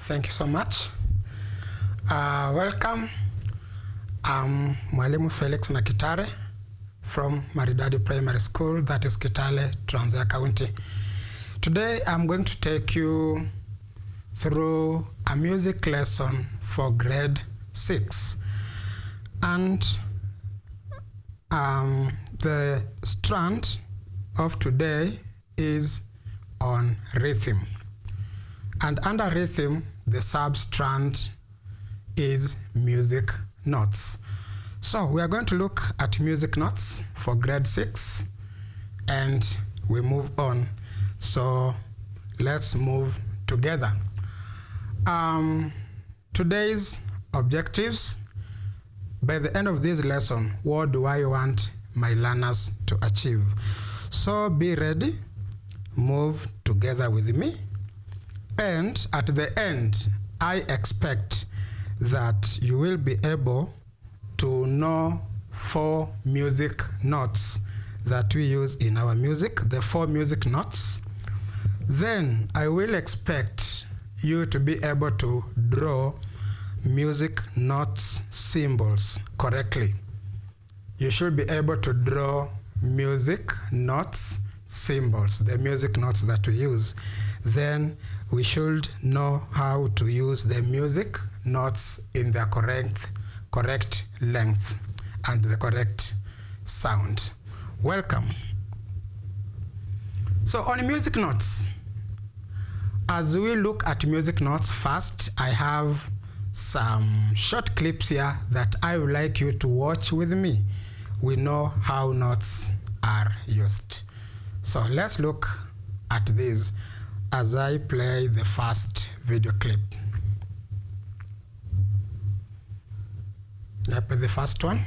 Thank you so much. Welcome. I'm Mwalimu Felix Nakitare from Maridadi Primary School, that is Kitale, Trans Nzoia County. Today I'm going to take you through a music lesson for grade 6. And the strand of today is on rhythm. And under rhythm, the sub-strand is music notes. So we are going to look at music notes for grade 6 and we move on. So let's move together. Today's objectives. By the end of this lesson, what do I want my learners to achieve? So be ready, move together with me. And at the end, I expect that you will be able to know 4 music notes that we use in our music, the 4 music notes. Then I will expect you to be able to draw music notes symbols correctly. You should be able to draw music notes symbols, the music notes that we use. Then we should know how to use the music notes in the correct length and the correct sound. Welcome. So on music notes, as we look at music notes, first I have some short clips here that I would like you to watch with me. We know how notes are used. So let's look at this as I play the first video clip. I play the first one.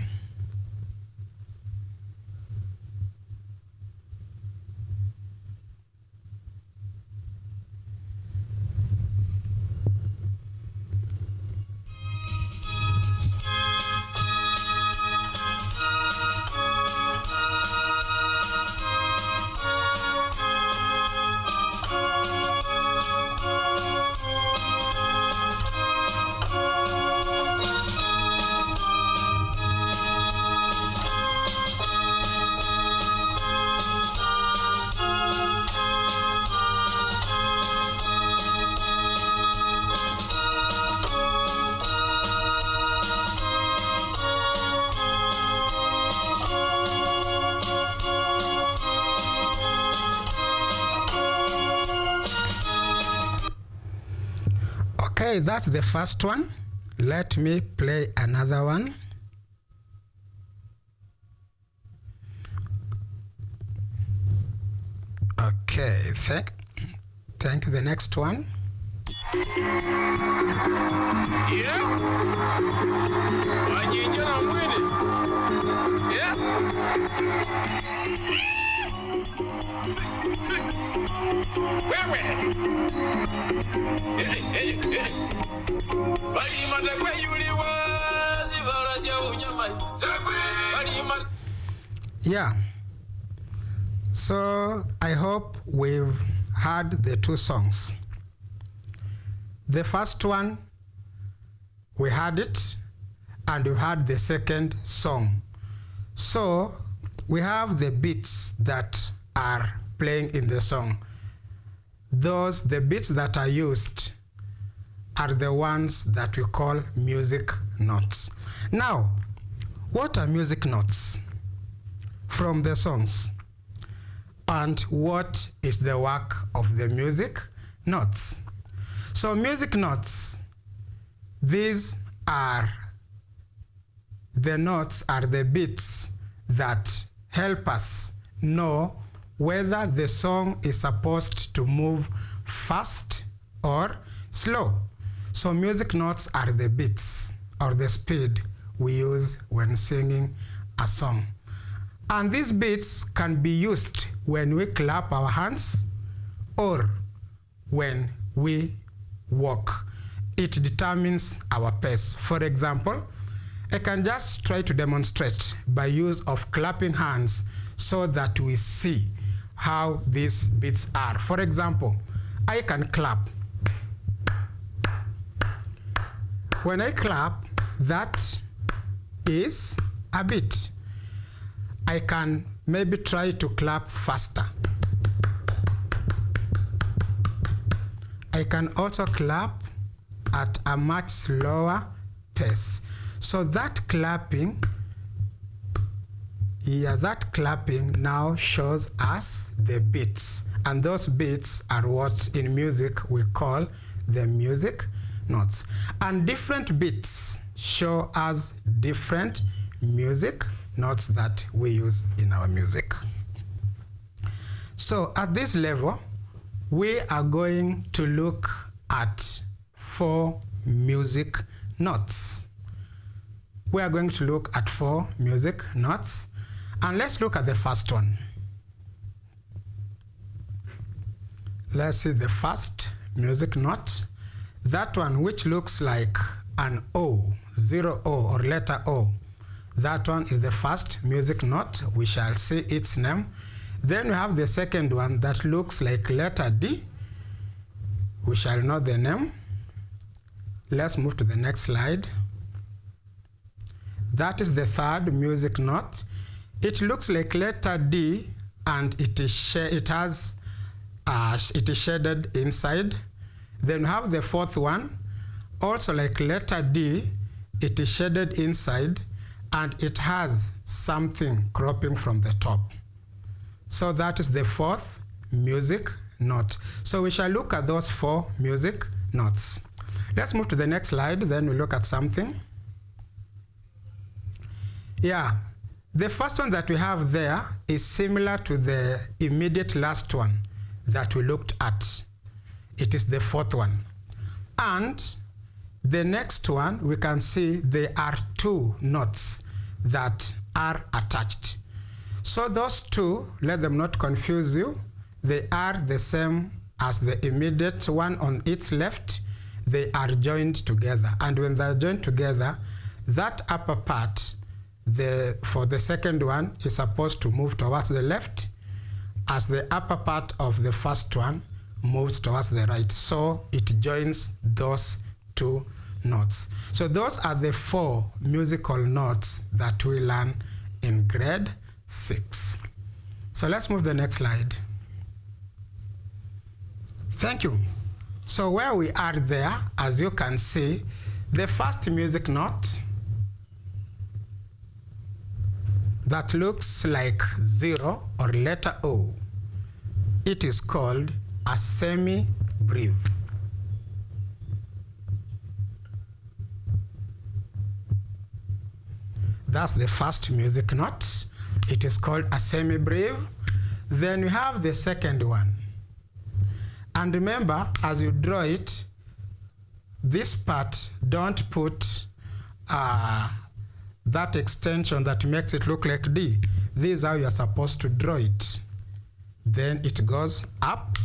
Okay, that's the first one. Let me play another one. Okay, thank you. The next one. Yeah. I'm winning. Yeah. Yeah. So I hope we've heard the 2 songs. The first one, we heard it, and we heard the second song. So we have the beats that are playing in the song. The beats that are used are the ones that we call music notes. Now, what are music notes from the songs? And what is the work of the music notes? So music notes, these are the notes, are the beats that help us know whether the song is supposed to move fast or slow. So music notes are the beats or the speed we use when singing a song. And these beats can be used when we clap our hands or when we walk. It determines our pace. For example, I can just try to demonstrate by use of clapping hands so that we see how these beats are. For example, I can clap When I clap, that is a beat. I can maybe try to clap faster. I can also clap at a much slower pace. So that clapping, that clapping now shows us the beats. And those beats are what in music we call the music notes. And different beats show us different music notes that we use in our music. So at this level, we are going to look at 4 music notes. We are going to look at 4 music notes, and let's look at the first one. Let's see the first music note. That one which looks like an O, 0 O or letter O. That one is the first music note. We shall see its name. Then we have the second one that looks like letter D. We shall know the name. Let's move to the next slide. That is the third music note. It looks like letter D, and it is shaded inside. Then we have the fourth one, also like letter D. It is shaded inside, and it has something cropping from the top. So that is the fourth music note. So we shall look at those 4 music notes. Let's move to the next slide, then we look at something. Yeah, the first one that we have there is similar to the immediate last one that we looked at. It is the fourth one. And the next one, we can see there are 2 notes that are attached. So those 2, let them not confuse you. They are the same as the immediate one on its left. They are joined together. And when they're joined together, that upper part, for the second one, is supposed to move towards the left, as the upper part of the first one moves towards the right. So it joins those 2 notes. So those are the 4 musical notes that we learn in grade 6. So let's move to the next slide. Thank you. So where we are there, as you can see, the first music note that looks like 0 or letter O, it is called a semi-breve. That's the first music note. It is called a semi-breve. Then we have the second one. And remember, as you draw it, this part, don't put that extension that makes it look like D. This is how you are supposed to draw it. Then it goes up,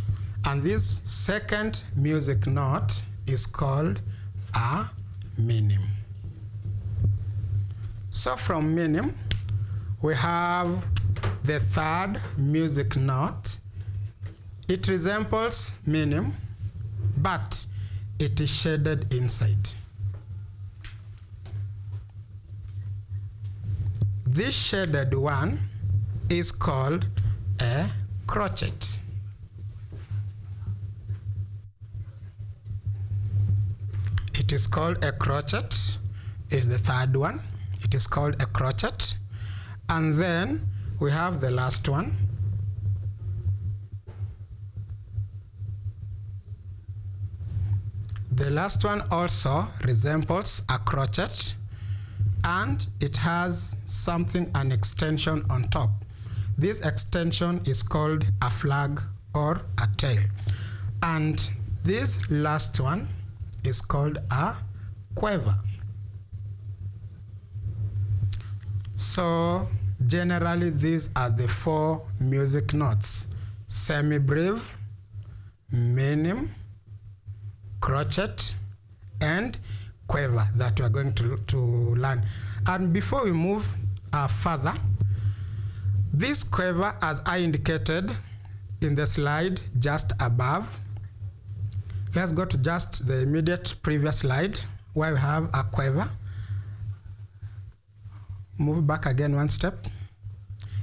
and this second music note is called a minim. So from minim, we have the third music note. It resembles minim, but it is shaded inside. This shaded one is called a crotchet. It is called a crotchet, is the third one. It is called a crotchet. And then we have the last one. The last one also resembles a crotchet, and it has something, an extension on top. This extension is called a flag or a tail. And this last one is called a quiver. So generally these are the 4 music notes: semi-breve, minim, crotchet, and quiver that we are going to learn. And before we move further, this quiver, as I indicated in the slide just above, let's go to just the immediate previous slide where we have a quiver. Move back again one step.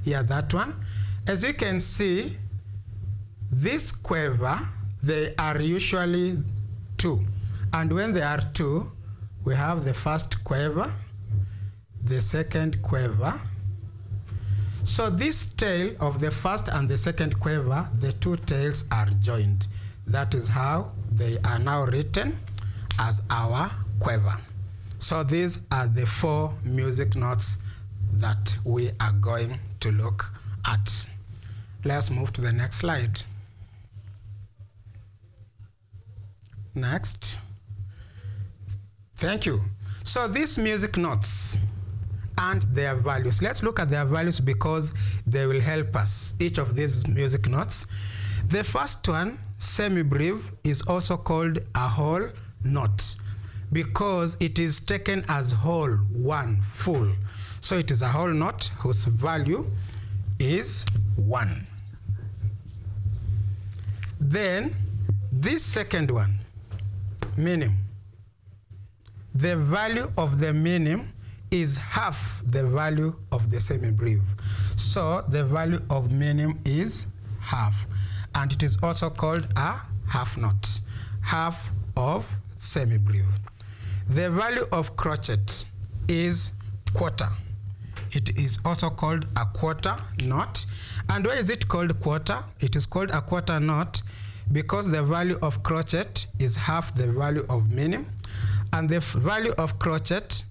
Yeah, that one. As you can see, this quiver, they are usually two. And when they are two, we have the first quiver, the second quiver. So this tail of the first and the second quiver, the two tails are joined. That is how they are now written as our quiver. So these are the 4 music notes that we are going to look at. Let's move to the next slide. Next. Thank you. So these music notes and their values. Let's look at their values because they will help us, each of these music notes. The first one, semi-breve, is also called a whole note because it is taken as whole, one, full. So it is a whole note whose value is 1. Then this second one, minim. The value of the minim is half the value of the semi-breve. So the value of minim is half. And it is also called a half note, half of semi-breve. The value of crotchet is quarter. It is also called a quarter note. And why is it called quarter? It is called a quarter note because the value of crotchet is half the value of minim, and the value of crotchet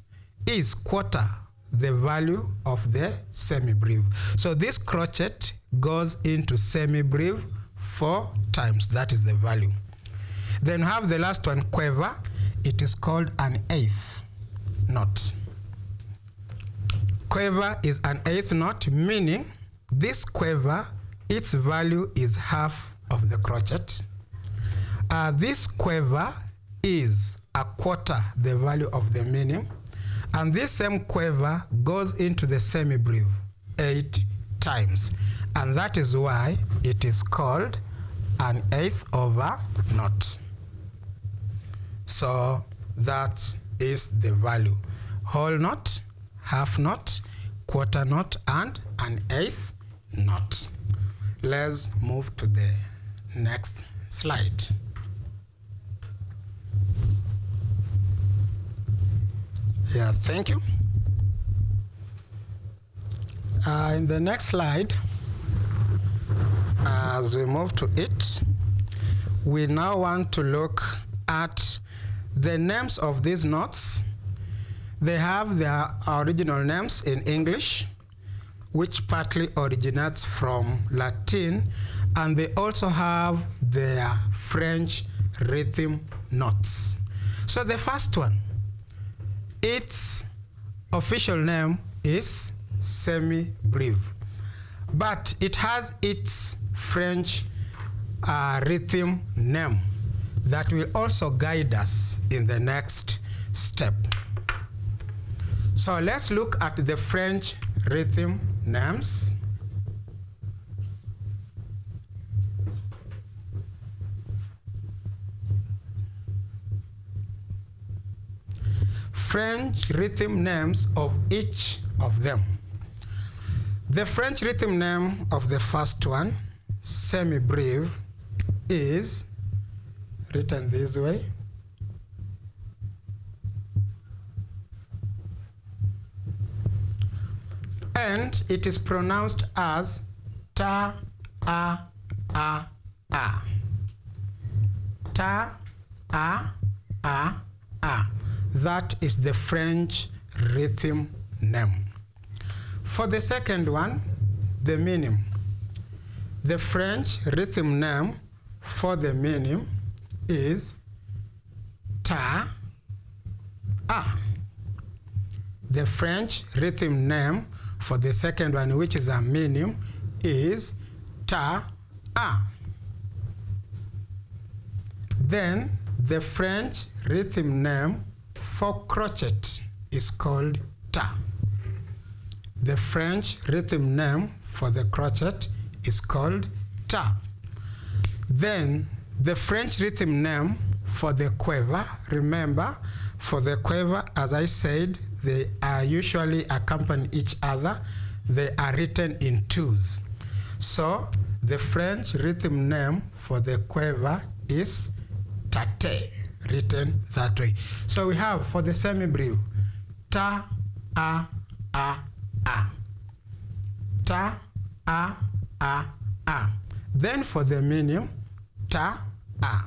is quarter the value of the semi-breve. So this crotchet goes into semi-breve 4 times. That is the value. Then have the last one, quiver. It is called an eighth note. Quiver is an eighth note, meaning this quiver, its value is half of the crotchet. This quiver is a quarter the value of the minim, and this same quiver goes into the semi-breve 8 times, and that is why it is called an eighth of a note. So that is the value: whole note, half note, quarter note, and an eighth note. Let's move to the next slide. Yeah, thank you. In the next slide, as we move to it, we now want to look at the names of these notes. They have their original names in English, which partly originates from Latin, and they also have their French rhythm notes. So the first one, its official name is semi-breve, but it has its French rhythm name that will also guide us in the next step. So let's look at the French rhythm names. French rhythm names of each of them. The French rhythm name of the first one, semi-breve, is written this way. And it is pronounced as ta, a, a, a. Ta, a, a, a. That is the French rhythm name. For the second one, the minim. The French rhythm name for the minim is ta, a. The French rhythm name for the second one, which is a minim, is ta, a. Then the French rhythm name for crotchet is called ta. The French rhythm name for the crotchet is called ta. Then the French rhythm name for the quiver, remember, For the quiver, as I said, they are usually accompany each other. They are written in twos. So the French rhythm name for the quiver is tate, written that way. So we have for the semi-breve, ta, a, a. Ta, a, a. Then for the medium, ta, a.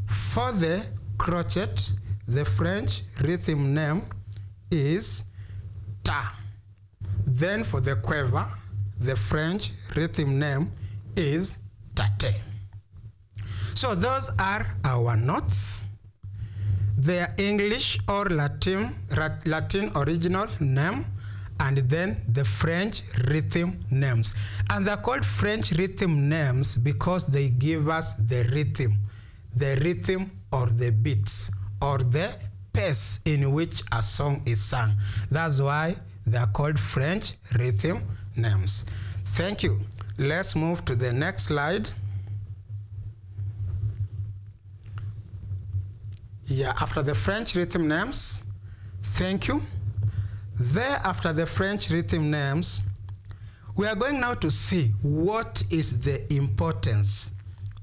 For the crochet, the French rhythm name is ta. Then for the quiver, the French rhythm name is tate. So those are our notes. They are English or Latin original name, and then the French rhythm names. And they're called French rhythm names because they give us the rhythm or the beats or the pace in which a song is sung. That's why they're called French rhythm names. Thank you. Let's move to the next slide. Yeah, after the French rhythm names, thank you. There, after the French rhythm names, we are going now to see what is the importance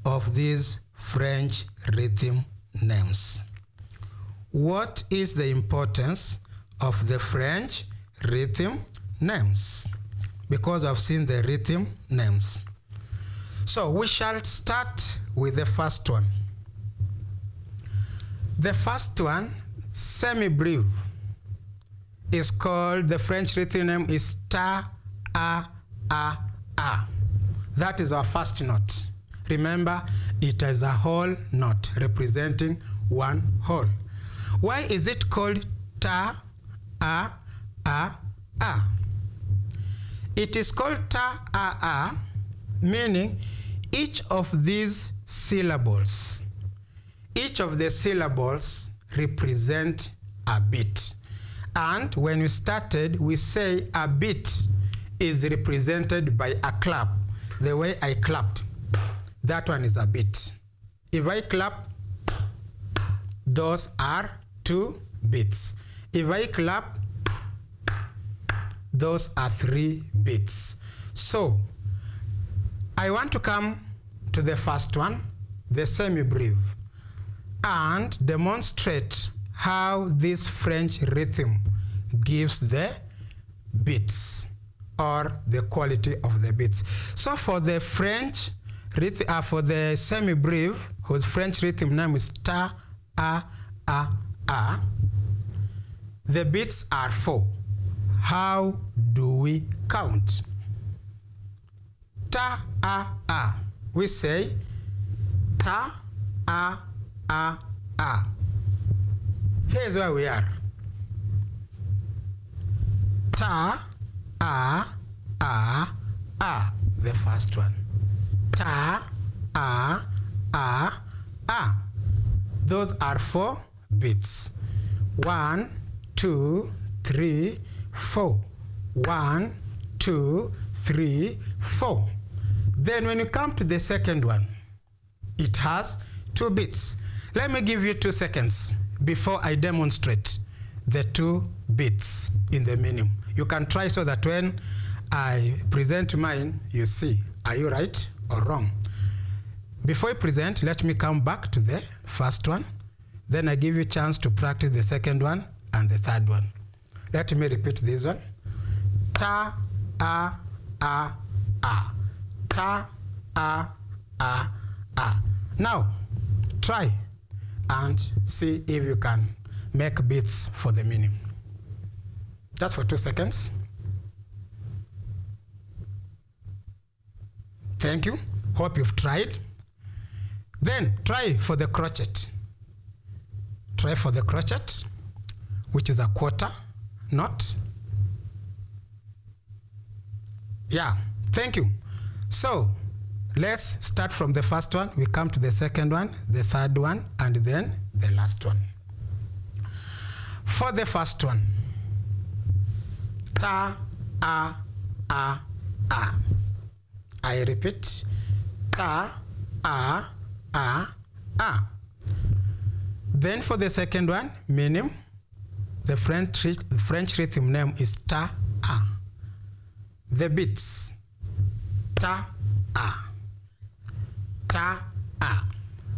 of these French rhythm names. What is the importance of the French rhythm names? Because I've seen the rhythm names. So we shall start with the first one. The first one, semi-breve, is called, the French rhythm name is ta, a, a. That is our first note. Remember, it is a whole note representing one whole. Why is it called ta, a, a? It is called ta, a, meaning each of these syllables, each of the syllables represent a beat. And when we started, we say a beat is represented by a clap. The way I clapped, that one is a beat. If I clap, those are 2 beats. If I clap, those are 3 beats. So I want to come to the first one, the semi-breve, and demonstrate how this French rhythm gives the beats or the quality of the beats. So for the French rhythm, for the semi-breve, whose French rhythm name is ta, a, the beats are 4. How do we count? Ta, a. We say ta, a. Here's where we are. Ta, a. The first one. Ta, a. Those are 4 beats. 1, 2, 3, 4. 1, 2, 3, 4. Then when you come to the second one, it has 2 beats. Let me give you 2 seconds before I demonstrate the 2 beats in the minimum. You can try so that when I present mine, you see, are you right or wrong? Before I present, let me come back to the first one. Then I give you a chance to practice the second one and the third one. Let me repeat this one. Ta, a. Ta, a. Now, try and see if you can make beats for the meaning. Just for 2 seconds. Thank you. Hope you've tried. Then try for the crochet. Try for the crochet, which is a quarter note. Yeah, thank you. So let's start from the first one. We come to the second one, the third one, and then the last one. For the first one, ta, a. I repeat, ta, a. Then for the second one, minim, the French rhythm name is ta-a. The beats, ta-a, ta-a.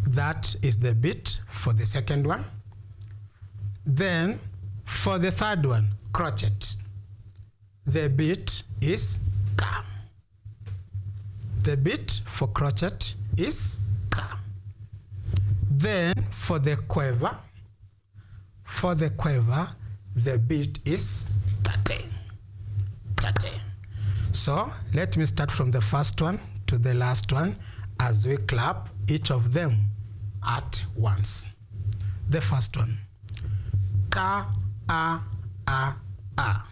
That is the beat for the second one. Then for the third one, crochet, the beat is ka. The beat for crochet is ka. Then for the quiver, the beat is tate. Tate. So let me start from the first one to the last one as we clap each of them at once. The first one, ta a a a.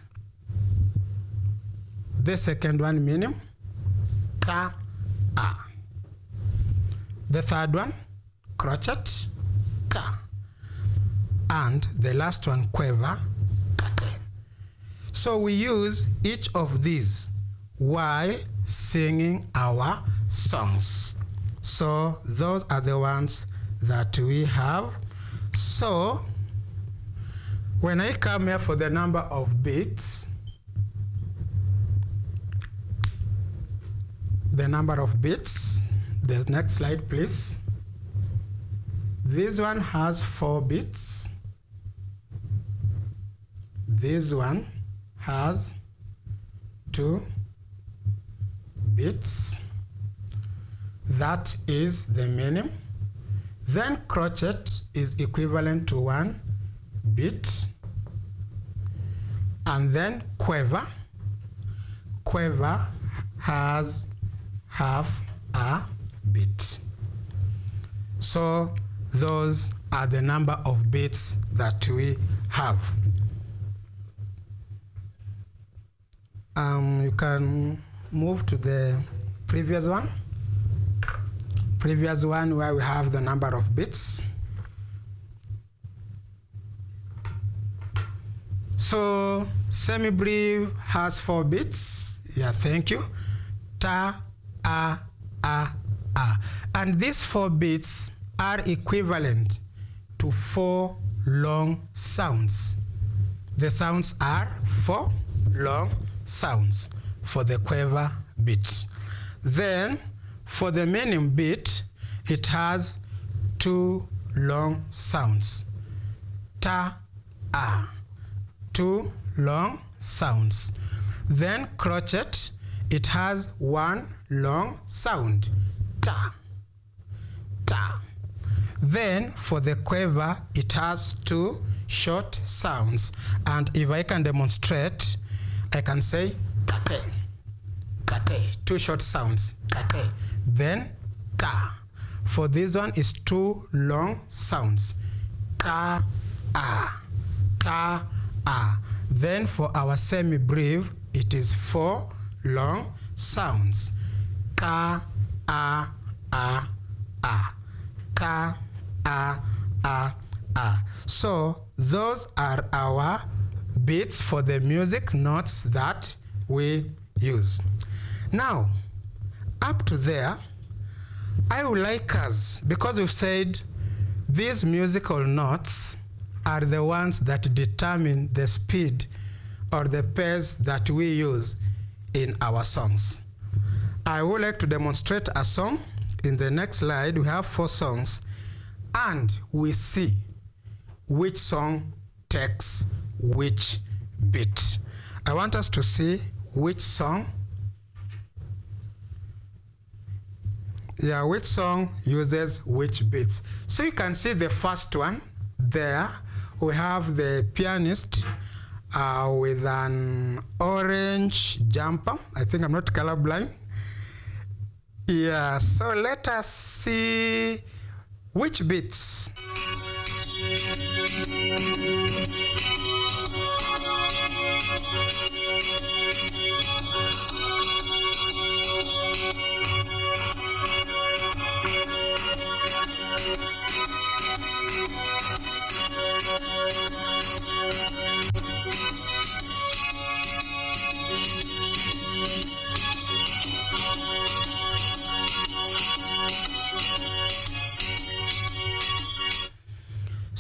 The second one, minim, ta a. The third one, crochet, ka. And the last one, quiver, tate. So we use each of these while singing our songs. So those are the ones that we have. So when I come here for the number of beats, the next slide please. This one has 4 beats. This one has 2 beats. That is the minim. Then crochet is equivalent to 1 beat. And then quiver has half a beat. So those are the number of beats that we have. You can move to the previous one. Where we have the number of beats. So semi-brief has 4 beats. Yeah, thank you. Ta, a, a, a. And these 4 beats are equivalent to 4 long sounds. The sounds are 4 long sounds for the quiver beat. Then for the minim beat, it has 2 long sounds. Ta, a. 2 long sounds. Then crochet, it has 1 long sound. Ta, ta. Then for the quiver, it has 2 short sounds. And if I can demonstrate, I can say tate, tate. 2 short sounds. Tate. Then ta. For this one is 2 long sounds. Ta, a, ta, a. Then for our semi-brief, it is 4 long sounds. Ta, a, a, a. Ta, a, a, a. So those are our beats for the music notes that we use. Now, up to there, I would like us, because we've said these musical notes are the ones that determine the speed or the pace that we use in our songs. I would like to demonstrate a song. In the next slide, we have 4 songs, and we see which song takes which beat. I want us to see which song uses which beats. So you can see the first one there. We have the pianist with an orange jumper. I think I'm not colorblind. Yeah, so let us see which beats.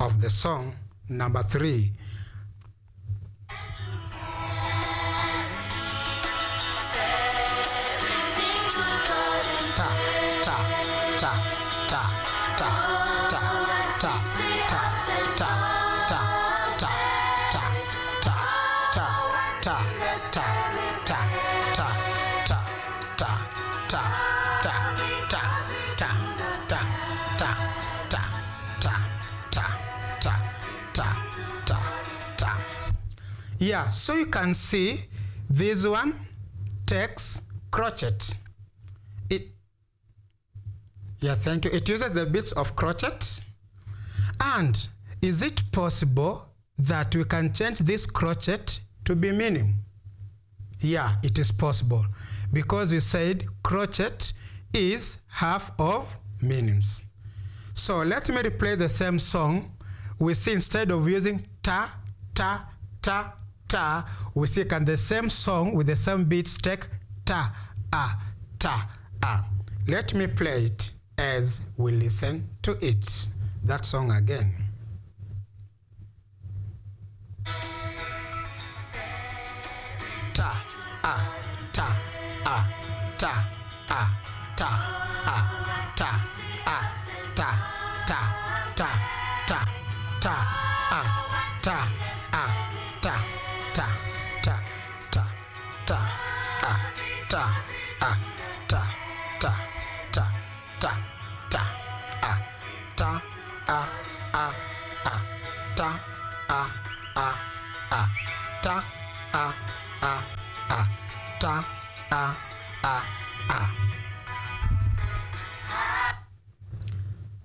of the song number 3. Yeah, so you can see this one takes crochet. Thank you. It uses the beats of crochet. And is it possible that we can change this crochet to be minim? Yeah, it is possible, because we said crochet is half of minims. So let me replay the same song. We see instead of using ta, ta, ta, ta, we see can the same song with the same beats take ta, ta, Let me play it as we listen to it. That song again. Ta, ta, ta, ta, ta, ta, ta, ta, ta, ta, ta, ta,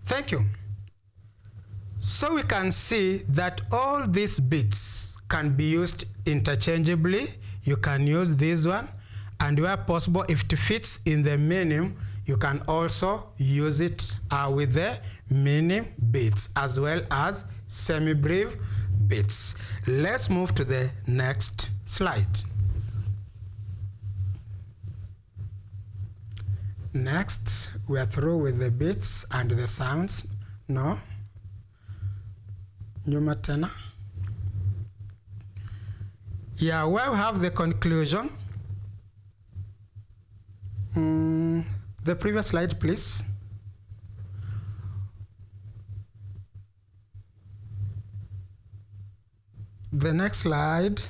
Thank you. So we can see that all these beats can be used interchangeably. You can use this one, and where possible, if it fits in the minim, you can also use it with the minim beats as well as semi-brief beats. Let's move to the next slide. Next, we are through with the beats and the sounds. No? Nyuma tena. Yeah, where we have the conclusion. The previous slide, please. The next slide.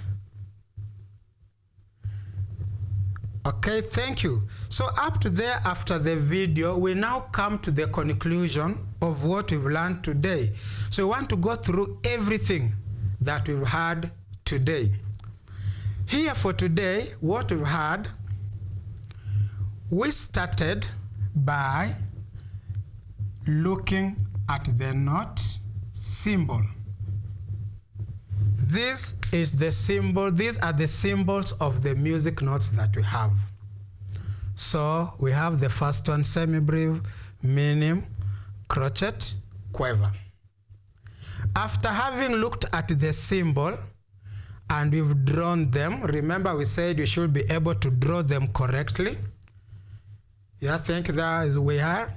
Okay, thank you. So up to there, after the video, we now come to the conclusion of what we've learned today. So we want to go through everything that we've had today. Here for today, what we've had, we started by looking at the note symbol. This is the symbol. These are the symbols of the music notes that we have. So we have the first one, semi-brief, minim, crochet, quiver. After having looked at the symbol and we've drawn them, remember we said you should be able to draw them correctly. Yeah, I think that is we are.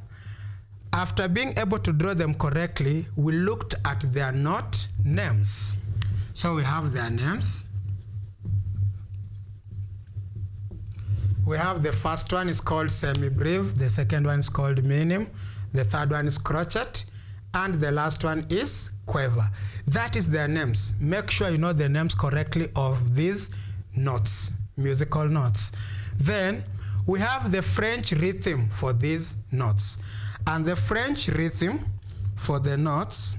After being able to draw them correctly, we looked at their note names. So we have their names. We have the first one is called semi-brief, the second one is called minim, the third one is crochet, and the last one is quiver. That is their names. Make sure you know the names correctly of these notes, musical notes. Then we have the French rhythm for these notes. And the French rhythm for the notes,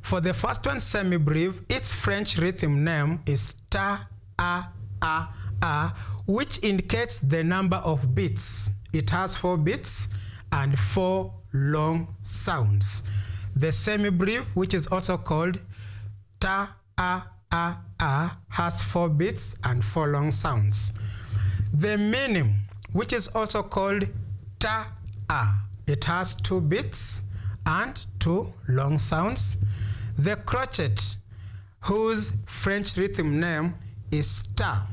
for the first one, semi-brief, its French rhythm name is ta, a, which indicates the number of beats. It has 4 beats and 4 long sounds. The semi-brief, which is also called ta, a, has 4 beats and 4 long sounds. The minim, which is also called ta, it has 2 beats and 2 long sounds. The crochet, whose French rhythm name is ta.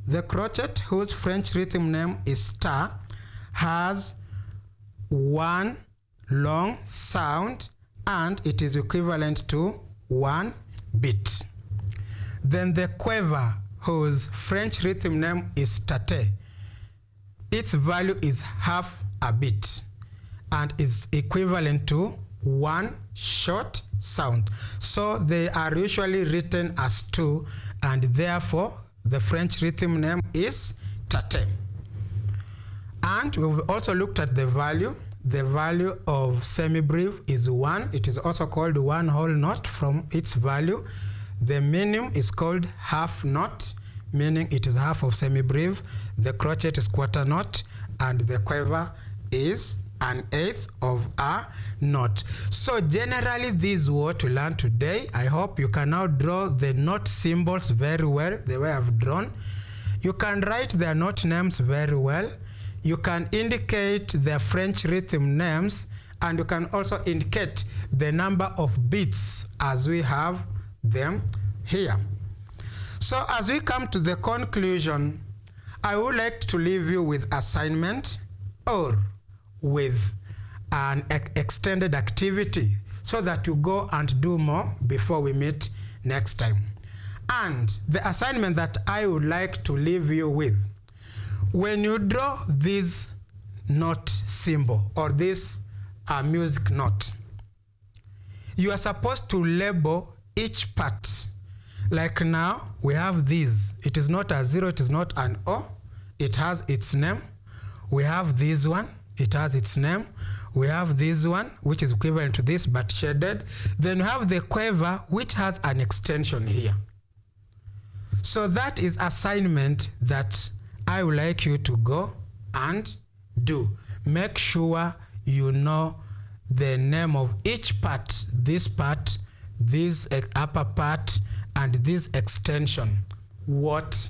The crochet, whose French rhythm name is ta, has 1 long sound and it is equivalent to 1 beat. Then the quaver, whose French rhythm name is tate, its value is half a beat and is equivalent to 1 short sound. So they are usually written as 2, and therefore the French rhythm name is tate. And we've also looked at the value. The value of semibreve is 1. It is also called 1 whole note from its value. The minim is called half note, meaning it is half of semibreve. The crotchet is quarter note, and the quaver is 1/8 of a note. So generally, this is what we learned today. I hope you can now draw the note symbols very well, the way I've drawn. You can write their note names very well. You can indicate their French rhythm names, and you can also indicate the number of beats as we have them here. So as we come to the conclusion, I would like to leave you with assignment or with an extended activity so that you go and do more before we meet next time. And the assignment that I would like to leave you with, when you draw this note symbol or this music note, you are supposed to label each part. Like now, we have this. It is not a 0, it is not an O. It has its name. We have this one. It has its name. We have this one, which is equivalent to this, but shaded. Then we have the quaver, which has an extension here. So that is assignment that I would like you to go and do. Make sure you know the name of each part, this upper part, and this extension. What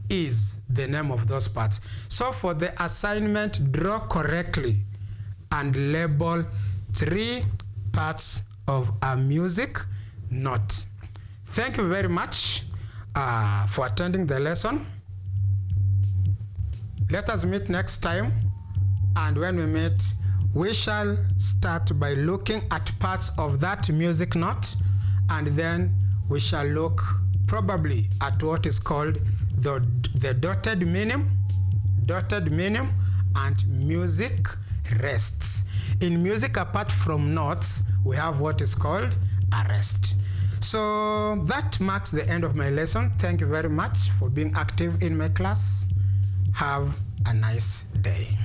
is the name of those parts? So for the assignment, draw correctly and label 3 parts of a music note. Thank you very much for attending the lesson. Let us meet next time, and when we meet, we shall start by looking at parts of that music note, and then we shall look probably at what is called the dotted minim, and music rests. In music, apart from notes, we have what is called a rest. So that marks the end of my lesson. Thank you very much for being active in my class. Have a nice day.